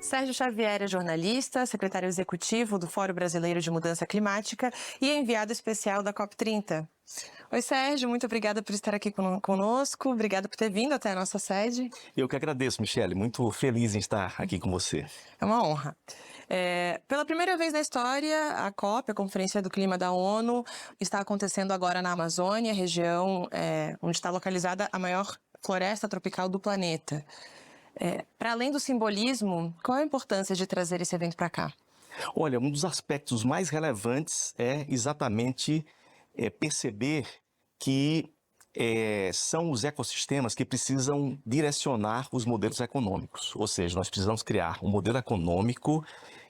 Sérgio Xavier é jornalista, secretário executivo do Fórum Brasileiro de Mudança Climática e enviado especial da COP30. Oi, Sérgio, muito obrigada por estar aqui conosco, obrigada por ter vindo até a nossa sede. Eu que agradeço, Michele, muito feliz em estar aqui com você. É uma honra. Pela primeira vez na história, a COP, a Conferência do Clima da ONU, está acontecendo agora na Amazônia, região onde está localizada a maior floresta tropical do planeta. Para além do simbolismo, qual a importância de trazer esse evento para cá? Olha, um dos aspectos mais relevantes é exatamente perceber que são os ecossistemas que precisam direcionar os modelos econômicos. Ou seja, nós precisamos criar um modelo econômico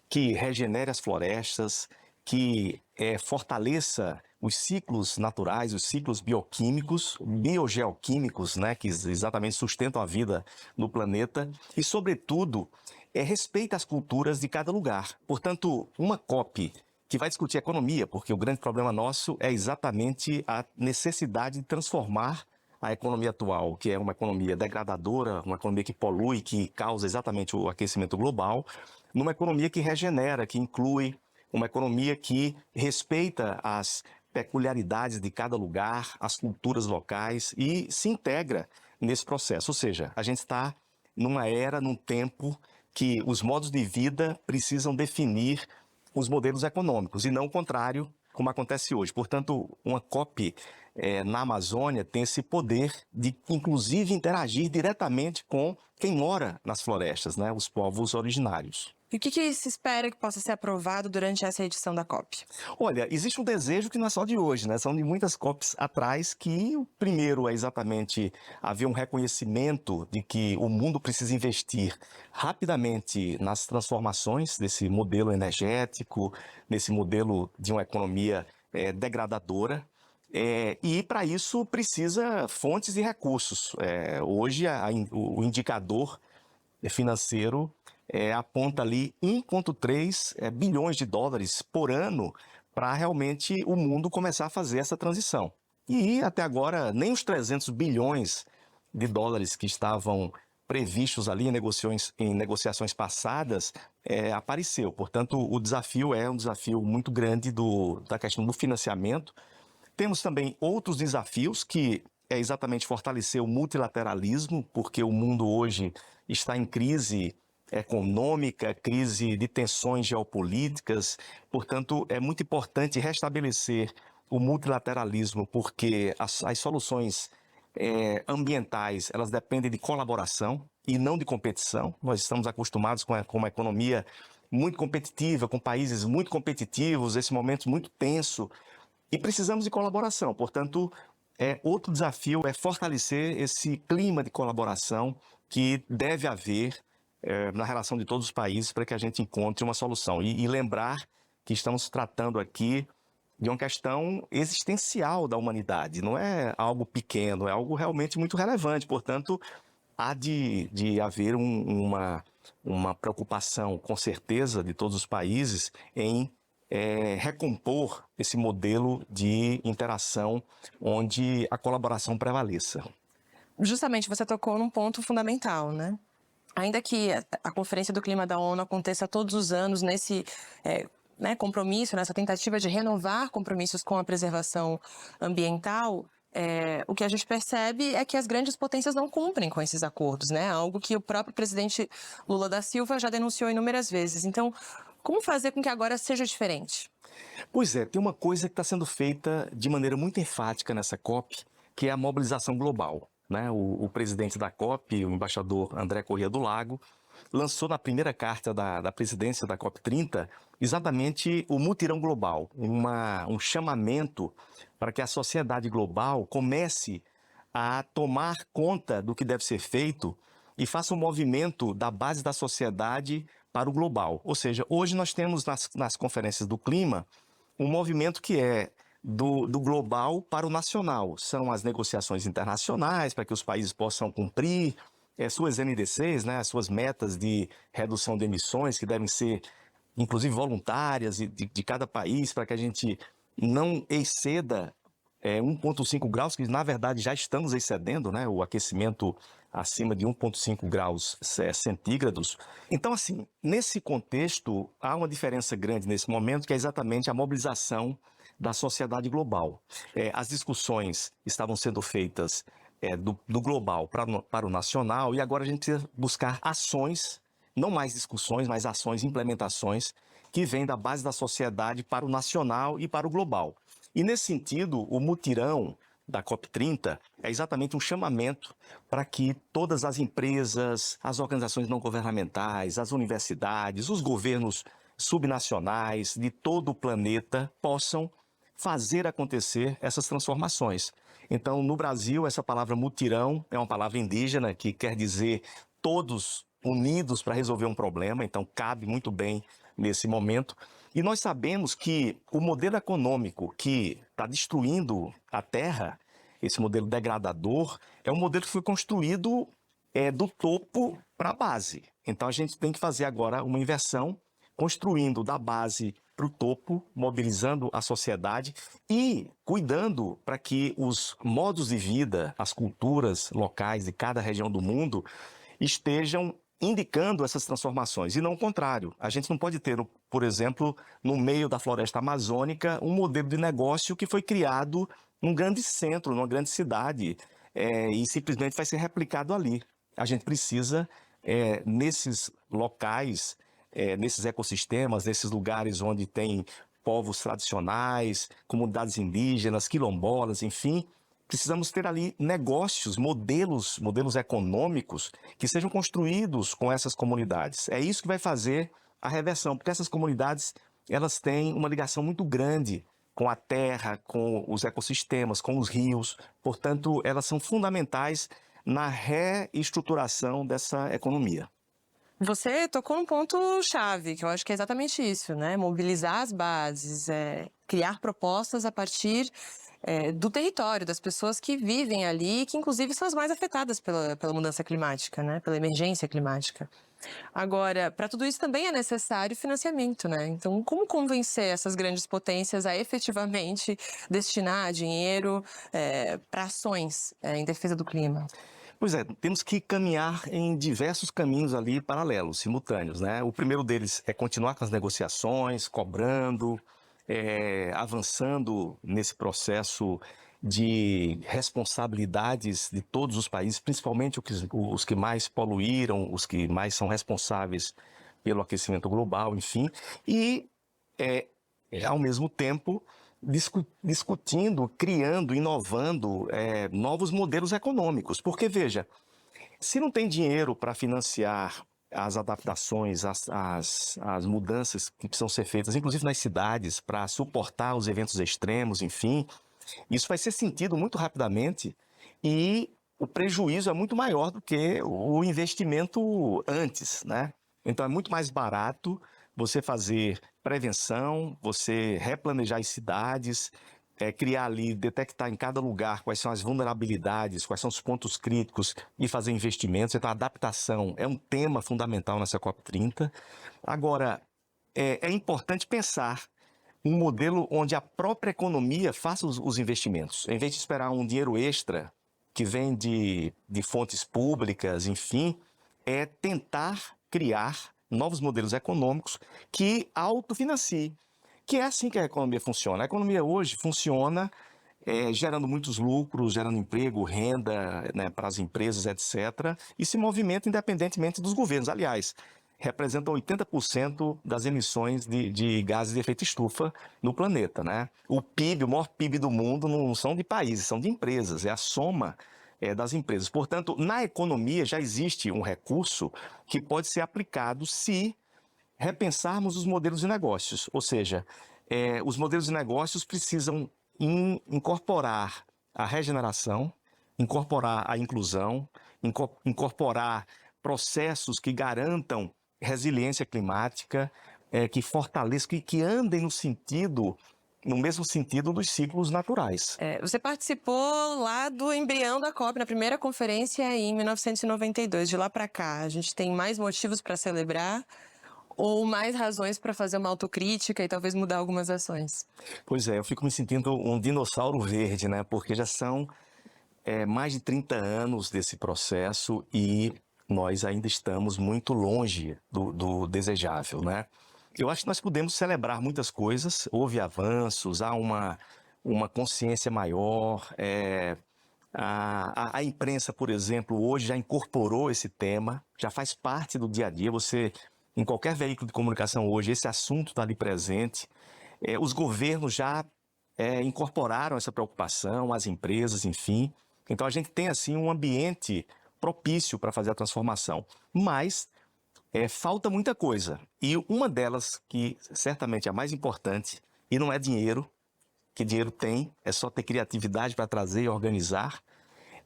que regenere as florestas, que fortaleça os ciclos naturais, os ciclos bioquímicos, biogeoquímicos, né, que exatamente sustentam a vida no planeta e, sobretudo, respeita as culturas de cada lugar. Portanto, uma COP que vai discutir economia, porque o grande problema nosso é exatamente a necessidade de transformar a economia atual, que é uma economia degradadora, uma economia que polui, que causa exatamente o aquecimento global, numa economia que regenera, que inclui, uma economia que respeita as peculiaridades de cada lugar, as culturas locais e se integra nesse processo. Ou seja, a gente está numa era, num tempo que os modos de vida precisam definir os modelos econômicos e não o contrário, como acontece hoje. Portanto, uma COP na Amazônia tem esse poder de, inclusive, interagir diretamente com quem mora nas florestas, né, os povos originários. E o que se espera que possa ser aprovado durante essa edição da COP? Olha, existe um desejo que não é só de hoje, né? São de muitas COPs atrás que o primeiro é exatamente haver um reconhecimento de que o mundo precisa investir rapidamente nas transformações desse modelo energético, nesse modelo de uma economia degradadora. E para isso precisa fontes e recursos. Hoje o indicador financeiro aponta ali 1,3 bilhões de dólares por ano para realmente o mundo começar a fazer essa transição. E até agora nem os 300 bilhões de dólares que estavam previstos ali em negociações passadas apareceu. Portanto, o desafio é um desafio muito grande da questão do financiamento. Temos também outros desafios que é exatamente fortalecer o multilateralismo, porque o mundo hoje está em crise econômica, crise de tensões geopolíticas. Portanto, é muito importante restabelecer o multilateralismo, porque as soluções ambientais, elas dependem de colaboração e não de competição. Nós estamos acostumados com uma economia muito competitiva, com países muito competitivos, esse momento muito tenso, e precisamos de colaboração. Portanto, outro desafio é fortalecer esse clima de colaboração que deve haver na relação de todos os países para que a gente encontre uma solução. E lembrar que estamos tratando aqui de uma questão existencial da humanidade. Não é algo pequeno, é algo realmente muito relevante. Portanto, há de haver uma preocupação, com certeza, de todos os países em recompor esse modelo de interação onde a colaboração prevaleça. Justamente, você tocou num ponto fundamental, né? Ainda que a Conferência do Clima da ONU aconteça todos os anos nesse compromisso, nessa tentativa de renovar compromissos com a preservação ambiental, o que a gente percebe é que as grandes potências não cumprem com esses acordos, né? Algo que o próprio presidente Lula da Silva já denunciou inúmeras vezes. Então, como fazer com que agora seja diferente? Pois é, tem uma coisa que está sendo feita de maneira muito enfática nessa COP, que é a mobilização global, né? O presidente da COP, o embaixador André Corrêa do Lago, lançou na primeira carta da presidência da COP30 exatamente o mutirão global, um chamamento para que a sociedade global comece a tomar conta do que deve ser feito e faça um movimento da base da sociedade para o global. Ou seja, hoje nós temos nas conferências do clima um movimento que é do global para o nacional. São as negociações internacionais para que os países possam cumprir suas NDCs, né, as suas metas de redução de emissões, que devem ser, inclusive, voluntárias de cada país, para que a gente não exceda 1,5 graus, que na verdade já estamos excedendo, né, o aquecimento acima de 1,5 graus centígrados. Então, assim, nesse contexto, há uma diferença grande nesse momento, que é exatamente a mobilização da sociedade global. As discussões estavam sendo feitas do global para o nacional, e agora a gente precisa buscar ações, não mais discussões, mas ações, implementações, que vêm da base da sociedade para o nacional e para o global. E nesse sentido, o mutirão da COP30 é exatamente um chamamento para que todas as empresas, as organizações não governamentais, as universidades, os governos subnacionais de todo o planeta possam fazer acontecer essas transformações. Então, no Brasil, essa palavra mutirão é uma palavra indígena que quer dizer todos unidos para resolver um problema, então cabe muito bem nesse momento. E nós sabemos que o modelo econômico que está destruindo a Terra, esse modelo degradador, é um modelo que foi construído do topo para a base. Então a gente tem que fazer agora uma inversão, construindo da base para o topo, mobilizando a sociedade e cuidando para que os modos de vida, as culturas locais de cada região do mundo estejam indicando essas transformações, e não o contrário. A gente não pode ter, por exemplo, no meio da floresta amazônica, um modelo de negócio que foi criado num grande centro, numa grande cidade, e simplesmente vai ser replicado ali. A gente precisa, nesses locais, nesses ecossistemas, nesses lugares onde tem povos tradicionais, comunidades indígenas, quilombolas, enfim, precisamos ter ali negócios, modelos econômicos que sejam construídos com essas comunidades. É isso que vai fazer a reversão, porque essas comunidades, elas têm uma ligação muito grande com a terra, com os ecossistemas, com os rios. Portanto, elas são fundamentais na reestruturação dessa economia. Você tocou num ponto-chave, que eu acho que é exatamente isso, né? Mobilizar as bases, criar propostas a partir do território, das pessoas que vivem ali, que inclusive são as mais afetadas pela mudança climática, né? Pela emergência climática. Agora, para tudo isso também é necessário financiamento, né? Então, como convencer essas grandes potências a efetivamente destinar dinheiro para ações em defesa do clima? Pois é, temos que caminhar em diversos caminhos ali paralelos, simultâneos, né? O primeiro deles é continuar com as negociações, cobrando, avançando nesse processo de responsabilidades de todos os países, principalmente os que mais poluíram, os que mais são responsáveis pelo aquecimento global, enfim, e, ao mesmo tempo, discutindo, criando, inovando novos modelos econômicos. Porque, veja, se não tem dinheiro para financiar as adaptações, as mudanças que precisam ser feitas, inclusive nas cidades, para suportar os eventos extremos, enfim, isso vai ser sentido muito rapidamente e o prejuízo é muito maior do que o investimento antes, né? Então é muito mais barato você fazer prevenção, você replanejar as cidades, criar ali, detectar em cada lugar quais são as vulnerabilidades, quais são os pontos críticos e fazer investimentos. Então a adaptação é um tema fundamental nessa COP30. Agora, é importante pensar um modelo onde a própria economia faça os investimentos. Em vez de esperar um dinheiro extra que vem de fontes públicas, enfim, é tentar criar novos modelos econômicos que autofinanciem. Que é assim que a economia funciona. A economia hoje funciona gerando muitos lucros, gerando emprego, renda, né, para as empresas, etc. E se movimenta independentemente dos governos. Aliás, representa 80% das emissões de gases de efeito estufa no planeta, né? O PIB, o maior PIB do mundo, não são de países, são de empresas, é a soma das empresas. Portanto, na economia já existe um recurso que pode ser aplicado se repensarmos os modelos de negócios. Ou seja, os modelos de negócios precisam incorporar a regeneração, incorporar a inclusão, incorporar processos que garantam resiliência climática, que fortaleçam, que andem no mesmo sentido dos ciclos naturais. Você participou lá do embrião da COP, na primeira conferência em 1992. De lá para cá, a gente tem mais motivos para celebrar? ou mais razões para fazer uma autocrítica e talvez mudar algumas ações? Pois é, eu fico me sentindo um dinossauro verde, né? Porque já são mais de 30 anos desse processo e nós ainda estamos muito longe do desejável, né? Eu acho que nós podemos celebrar muitas coisas, houve avanços, há uma consciência maior, a imprensa, por exemplo, hoje já incorporou esse tema, já faz parte do dia a dia. Você, em qualquer veículo de comunicação hoje, esse assunto está ali presente. Os governos já incorporaram essa preocupação, as empresas, enfim. Então a gente tem assim um ambiente propício para fazer a transformação. Mas falta muita coisa. E uma delas, que certamente é a mais importante, e não é dinheiro, que dinheiro tem, é só ter criatividade para trazer e organizar,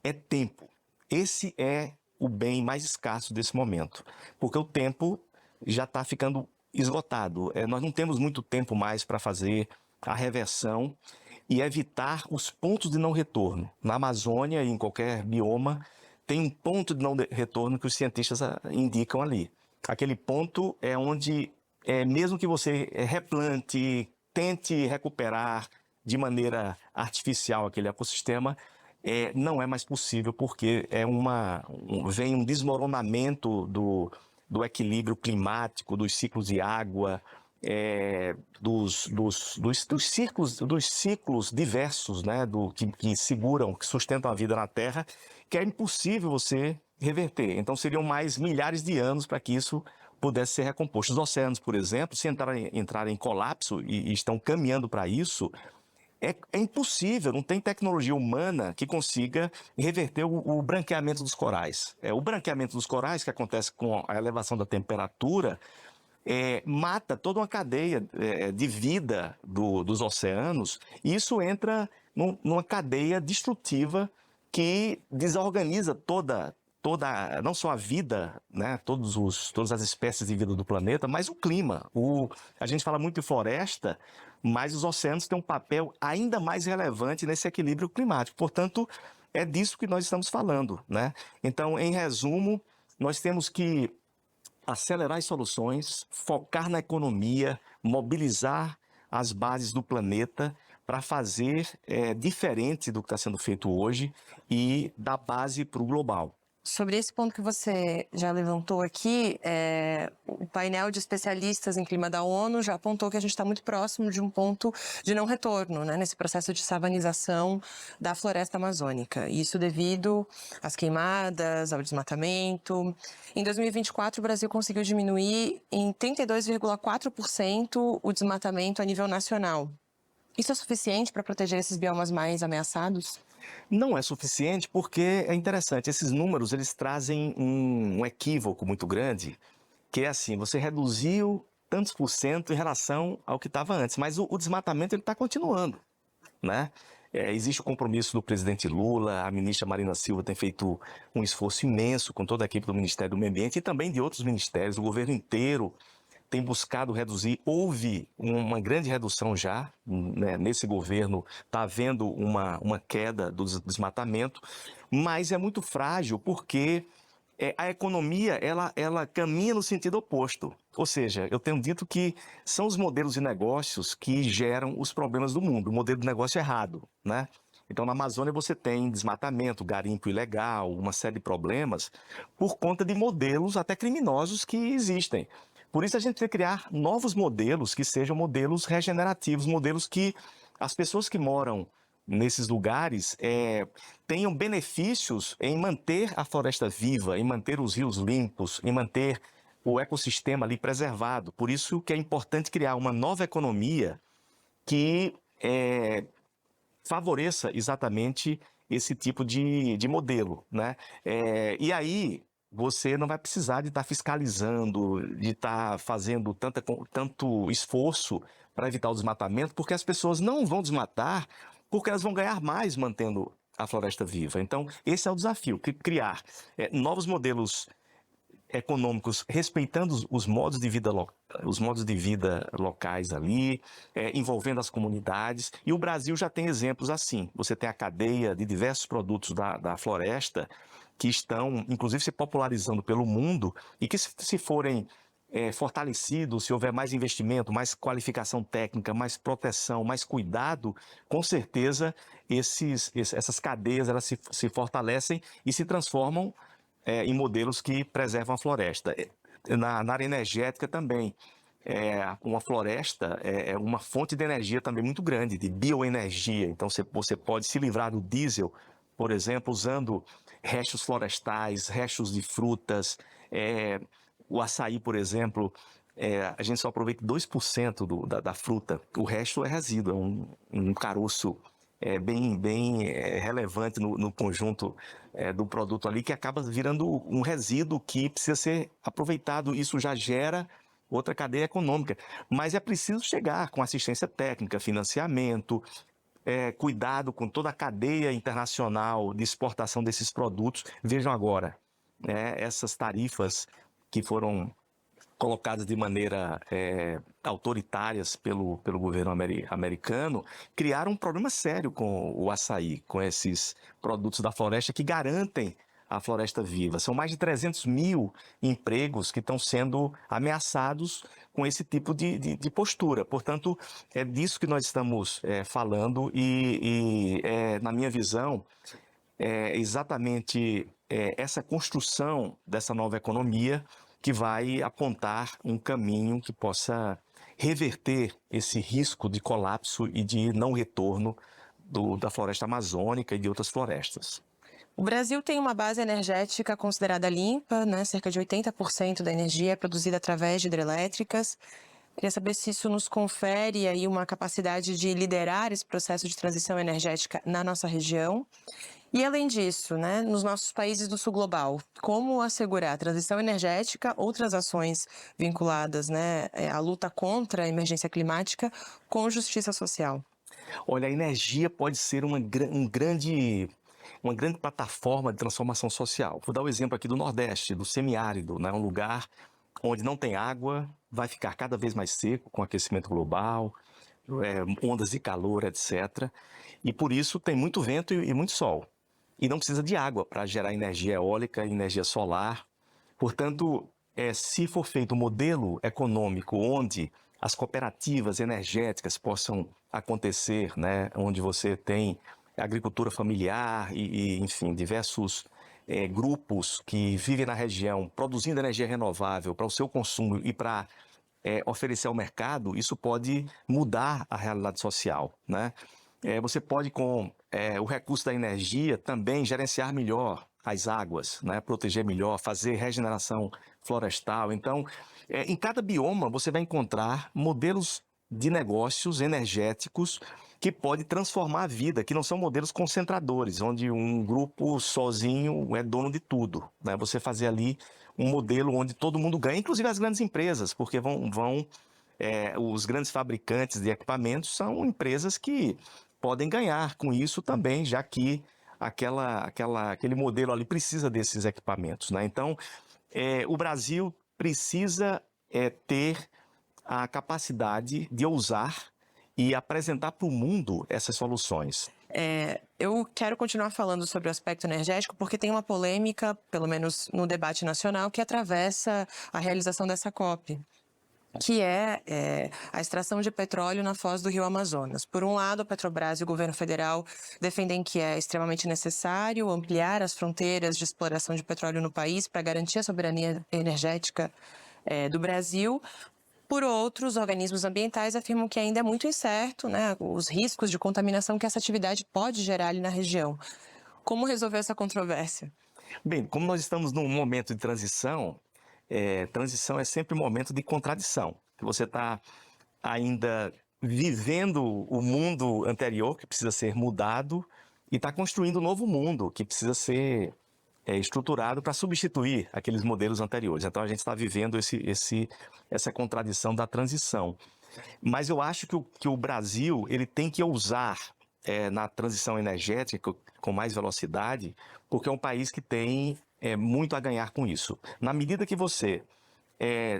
é tempo. Esse é o bem mais escasso desse momento, porque o tempo já está ficando esgotado. Nós não temos muito tempo mais para fazer a reversão e evitar os pontos de não retorno. Na Amazônia e em qualquer bioma, tem um ponto de não retorno que os cientistas indicam ali. Aquele ponto é onde, mesmo que você replante, tente recuperar de maneira artificial aquele ecossistema, não é mais possível, porque vem um desmoronamento do equilíbrio climático, dos ciclos de água, dos ciclos diversos, né, que seguram, que sustentam a vida na Terra, que é impossível você reverter. Então seriam mais milhares de anos para que isso pudesse ser recomposto. Os oceanos, por exemplo, se entrarem em colapso e estão caminhando para isso, é impossível, não tem tecnologia humana que consiga reverter o branqueamento dos corais. O branqueamento dos corais, que acontece com a elevação da temperatura, mata toda uma cadeia de vida dos oceanos, e isso entra numa cadeia destrutiva que desorganiza toda não só a vida, né, todas as espécies de vida do planeta, mas o clima. A gente fala muito de floresta, mas os oceanos têm um papel ainda mais relevante nesse equilíbrio climático. Portanto, é disso que nós estamos falando, né? Então, em resumo, nós temos que acelerar as soluções, focar na economia, mobilizar as bases do planeta para fazer diferente do que está sendo feito hoje e dar base para o global. Sobre esse ponto que você já levantou aqui, o painel de especialistas em clima da ONU já apontou que a gente está muito próximo de um ponto de não retorno, né, nesse processo de savanização da floresta amazônica. Isso devido às queimadas, ao desmatamento. Em 2024, o Brasil conseguiu diminuir em 32,4% o desmatamento a nível nacional. Isso é suficiente para proteger esses biomas mais ameaçados? Não é suficiente porque é interessante, esses números eles trazem um equívoco muito grande, que é assim, você reduziu tantos por cento em relação ao que estava antes, mas o desmatamento ele está continuando, né? Existe o compromisso do presidente Lula, a ministra Marina Silva tem feito um esforço imenso com toda a equipe do Ministério do Meio Ambiente e também de outros ministérios, o governo inteiro tem buscado reduzir. Houve uma grande redução já, né? Nesse governo está havendo uma queda do desmatamento, mas é muito frágil porque a economia ela caminha no sentido oposto. Ou seja, eu tenho dito que são os modelos de negócios que geram os problemas do mundo, o modelo de negócio errado, né? Então, na Amazônia você tem desmatamento, garimpo ilegal, uma série de problemas por conta de modelos até criminosos que existem. Por isso a gente precisa criar novos modelos que sejam modelos regenerativos, modelos que as pessoas que moram nesses lugares tenham benefícios em manter a floresta viva, em manter os rios limpos, em manter o ecossistema ali preservado. Por isso que é importante criar uma nova economia que favoreça exatamente esse tipo de modelo, né? E aí você não vai precisar de estar fiscalizando, de estar fazendo tanto esforço para evitar o desmatamento, porque as pessoas não vão desmatar, porque elas vão ganhar mais mantendo a floresta viva. Então, esse é o desafio, criar novos modelos econômicos, respeitando os modos de vida locais ali, envolvendo as comunidades. E o Brasil já tem exemplos assim. Você tem a cadeia de diversos produtos da floresta que estão, inclusive, se popularizando pelo mundo e que, se forem fortalecido, se houver mais investimento, mais qualificação técnica, mais proteção, mais cuidado, com certeza essas cadeias elas se fortalecem e se transformam em modelos que preservam a floresta. Na área energética também. Uma floresta é uma fonte de energia também muito grande, de bioenergia. Então, você pode se livrar do diesel, por exemplo, usando restos florestais, restos de frutas. O açaí, por exemplo, a gente só aproveita 2% da fruta. O resto é resíduo, é um caroço bem relevante no conjunto do produto ali, que acaba virando um resíduo que precisa ser aproveitado. Isso já gera outra cadeia econômica. Mas é preciso chegar com assistência técnica, financiamento, cuidado com toda a cadeia internacional de exportação desses produtos. Vejam agora, essas tarifas que foram colocadas de maneira autoritárias pelo governo americano, criaram um problema sério com o açaí, com esses produtos da floresta que garantem a floresta viva. São mais de 300 mil empregos que estão sendo ameaçados com esse tipo de postura. Portanto, é disso que nós estamos falando e na minha visão, exatamente essa construção dessa nova economia que vai apontar um caminho que possa reverter esse risco de colapso e de não retorno da floresta amazônica e de outras florestas. O Brasil tem uma base energética considerada limpa, né? Cerca de 80% da energia é produzida através de hidrelétricas. Queria saber se isso nos confere aí uma capacidade de liderar esse processo de transição energética na nossa região. E além disso, né, nos nossos países do sul global, como assegurar a transição energética, outras ações vinculadas, né, à luta contra a emergência climática com justiça social? Olha, a energia pode ser uma grande plataforma de transformação social. Vou dar o exemplo aqui do Nordeste, do semiárido, né? Um lugar onde não tem água, vai ficar cada vez mais seco com o aquecimento global, ondas de calor, etc. E por isso tem muito vento e muito sol. E não precisa de água para gerar energia eólica e energia solar. Portanto, se for feito um modelo econômico onde as cooperativas energéticas possam acontecer, né, onde você tem agricultura familiar enfim, diversos grupos que vivem na região produzindo energia renovável para o seu consumo e para oferecer ao mercado, isso pode mudar a realidade social, né? Você pode, com o recurso da energia, também gerenciar melhor as águas, né? Proteger melhor, fazer regeneração florestal. Então, em cada bioma, você vai encontrar modelos de negócios energéticos que pode transformar a vida, que não são modelos concentradores, onde um grupo sozinho é dono de tudo, né? Você fazer ali um modelo onde todo mundo ganha, inclusive as grandes empresas, porque os grandes fabricantes de equipamentos são empresas que podem ganhar com isso também, já que aquele modelo ali precisa desses equipamentos, né? Então, o Brasil precisa ter a capacidade de ousar e apresentar para o mundo essas soluções. Eu quero continuar falando sobre o aspecto energético porque tem uma polêmica, pelo menos no debate nacional, que atravessa a realização dessa COP, que é a extração de petróleo na foz do Rio Amazonas. Por um lado, a Petrobras e o governo federal defendem que é extremamente necessário ampliar as fronteiras de exploração de petróleo no país para garantir a soberania energética do Brasil. Por outros, organismos ambientais afirmam que ainda é muito incerto, né, os riscos de contaminação que essa atividade pode gerar ali na região. Como resolver essa controvérsia? Bem, como nós estamos num momento de transição, transição é sempre um momento de contradição. Você está ainda vivendo o mundo anterior, que precisa ser mudado, e está construindo um novo mundo, que precisa ser estruturado para substituir aqueles modelos anteriores. Então, a gente está vivendo essa contradição da transição. Mas eu acho que o Brasil ele tem que ousar na transição energética com mais velocidade, porque é um país que tem muito a ganhar com isso. Na medida que você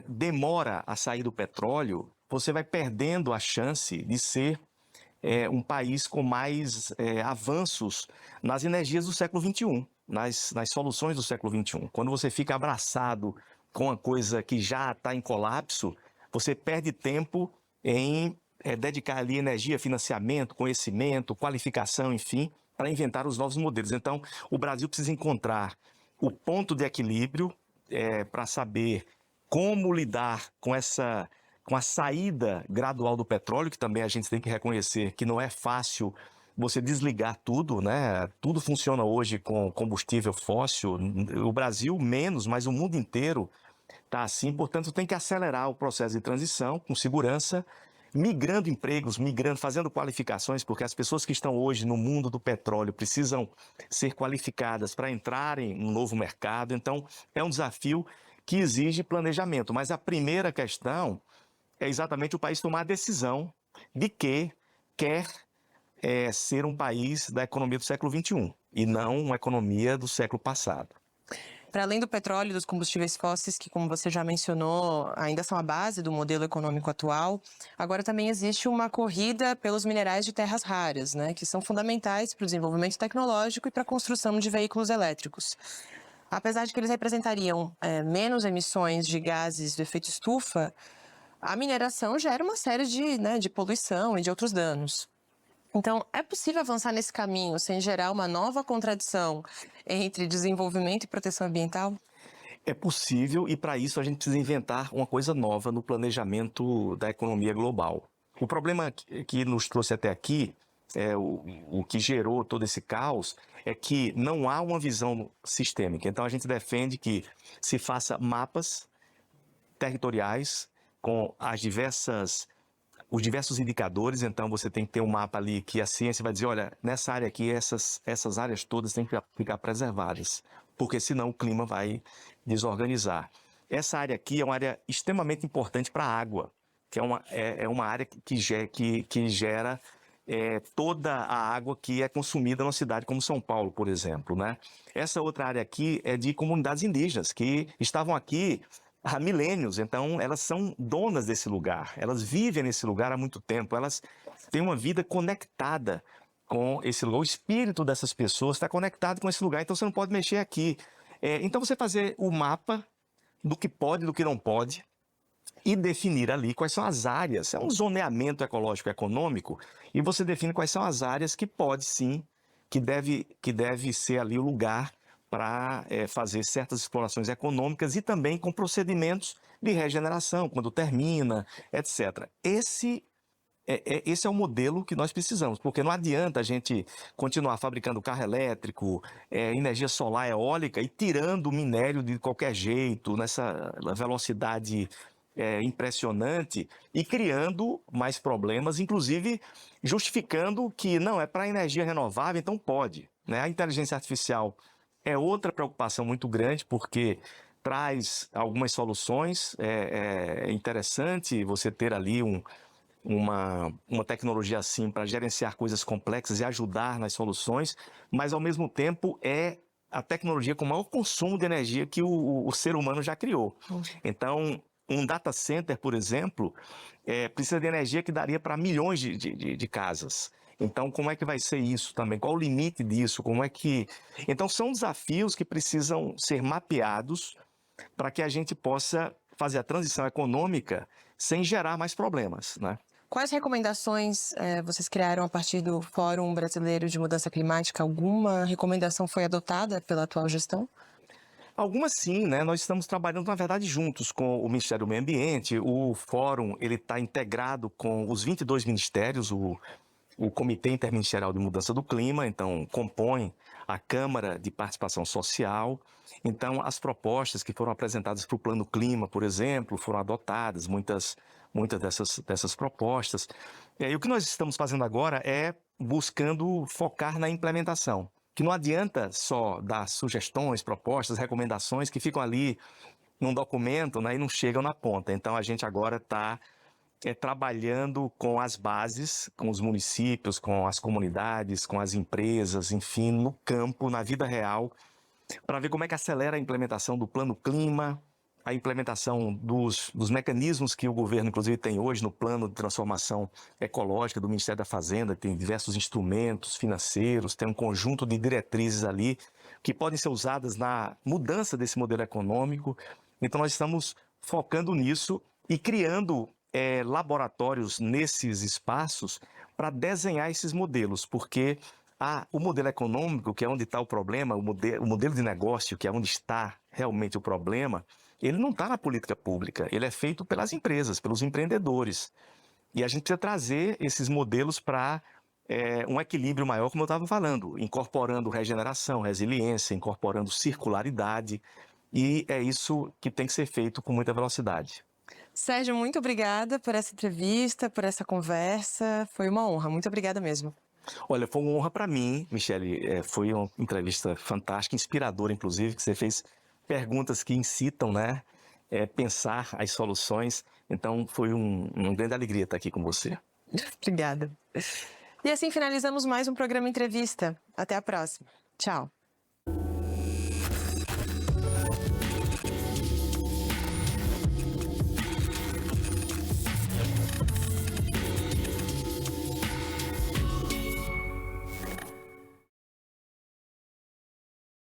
demora a sair do petróleo, você vai perdendo a chance de ser um país com mais avanços nas energias do século XXI, nas soluções do século XXI. Quando você fica abraçado com uma coisa que já está em colapso, você perde tempo em dedicar ali energia, financiamento, conhecimento, qualificação, enfim, para inventar os novos modelos. Então, o Brasil precisa encontrar o ponto de equilíbrio para saber como lidar com a saída gradual do petróleo, que também a gente tem que reconhecer que não é fácil você desligar tudo, né? Tudo funciona hoje com combustível fóssil. O Brasil menos, mas o mundo inteiro está assim. Portanto, tem que acelerar o processo de transição com segurança, migrando empregos, fazendo qualificações, porque as pessoas que estão hoje no mundo do petróleo precisam ser qualificadas para entrarem no novo mercado. Então, é um desafio que exige planejamento. Mas a primeira questão é exatamente o país tomar a decisão de que quer ser um país da economia do século XXI e não uma economia do século passado. Para além do petróleo e dos combustíveis fósseis, que, como você já mencionou, ainda são a base do modelo econômico atual, agora também existe uma corrida pelos minerais de terras raras, né, que são fundamentais para o desenvolvimento tecnológico e para a construção de veículos elétricos. Apesar de que eles representariam menos emissões de gases do efeito estufa, a mineração gera uma série de poluição e de outros danos. Então, é possível avançar nesse caminho sem gerar uma nova contradição entre desenvolvimento e proteção ambiental? É possível e, para isso, a gente precisa inventar uma coisa nova no planejamento da economia global. O problema que nos trouxe até aqui, o que gerou todo esse caos, é que não há uma visão sistêmica. Então, a gente defende que se faça mapas territoriais com os diversos indicadores. Então, você tem que ter um mapa ali que a ciência vai dizer, olha, nessa área aqui, essas áreas todas têm que ficar preservadas, porque senão o clima vai desorganizar. Essa área aqui é uma área extremamente importante para a água, que é uma área que gera toda a água que é consumida numa cidade como São Paulo, por exemplo, né? Essa outra área aqui é de comunidades indígenas que estavam aqui há milênios, então elas são donas desse lugar, elas vivem nesse lugar há muito tempo, elas têm uma vida conectada com esse lugar, o espírito dessas pessoas está conectado com esse lugar, então você não pode mexer aqui. Então você fazer o mapa do que pode e do que não pode e definir ali quais são as áreas, é um zoneamento ecológico e econômico, e você define quais são as áreas que pode sim, que deve ser ali o lugar para fazer certas explorações econômicas e também com procedimentos de regeneração, quando termina, etc. Esse é o modelo que nós precisamos, porque não adianta a gente continuar fabricando carro elétrico, energia solar, eólica e tirando o minério de qualquer jeito, nessa velocidade impressionante e criando mais problemas, inclusive justificando que não é para energia renovável, então pode, né? A inteligência artificial é outra preocupação muito grande, porque traz algumas soluções. É interessante você ter ali uma tecnologia assim para gerenciar coisas complexas e ajudar nas soluções, mas ao mesmo tempo é a tecnologia com maior consumo de energia que o ser humano já criou. Então, um data center, por exemplo, precisa de energia que daria para milhões de casas. Então, como é que vai ser isso também? Qual o limite disso? Então, são desafios que precisam ser mapeados para que a gente possa fazer a transição econômica sem gerar mais problemas, né? Quais recomendações vocês criaram a partir do Fórum Brasileiro de Mudança Climática? Alguma recomendação foi adotada pela atual gestão? Algumas sim, né? Nós estamos trabalhando, na verdade, juntos com o Ministério do Meio Ambiente. O fórum ele está integrado com os 22 ministérios, o Comitê Interministerial de Mudança do Clima, então compõe a Câmara de Participação Social. Então, as propostas que foram apresentadas para o Plano Clima, por exemplo, foram adotadas, muitas dessas propostas. E o que nós estamos fazendo agora é buscando focar na implementação, que não adianta só dar sugestões, propostas, recomendações que ficam ali num documento, né, e não chegam na ponta. Então, a gente agora está trabalhando com as bases, com os municípios, com as comunidades, com as empresas, enfim, no campo, na vida real, para ver como é que acelera a implementação do Plano Clima, a implementação dos mecanismos que o governo, inclusive, tem hoje no Plano de Transformação Ecológica do Ministério da Fazenda, tem diversos instrumentos financeiros, tem um conjunto de diretrizes ali que podem ser usadas na mudança desse modelo econômico Então, nós estamos focando nisso e criando laboratórios nesses espaços para desenhar esses modelos, porque o modelo econômico, que é onde está o problema, o modelo de negócio, que é onde está realmente o problema, ele não está na política pública, ele é feito pelas empresas, pelos empreendedores. E a gente precisa trazer esses modelos para um equilíbrio maior, como eu estava falando, incorporando regeneração, resiliência, incorporando circularidade, e é isso que tem que ser feito com muita velocidade. Sérgio, muito obrigada por essa entrevista, por essa conversa. Foi uma honra. Muito obrigada mesmo. Olha, foi uma honra para mim, Michele. Foi uma entrevista fantástica, inspiradora, inclusive, que você fez perguntas que incitam, né, pensar as soluções. Então, foi uma grande alegria estar aqui com você. Obrigada. E assim finalizamos mais um programa Entrevista. Até a próxima. Tchau.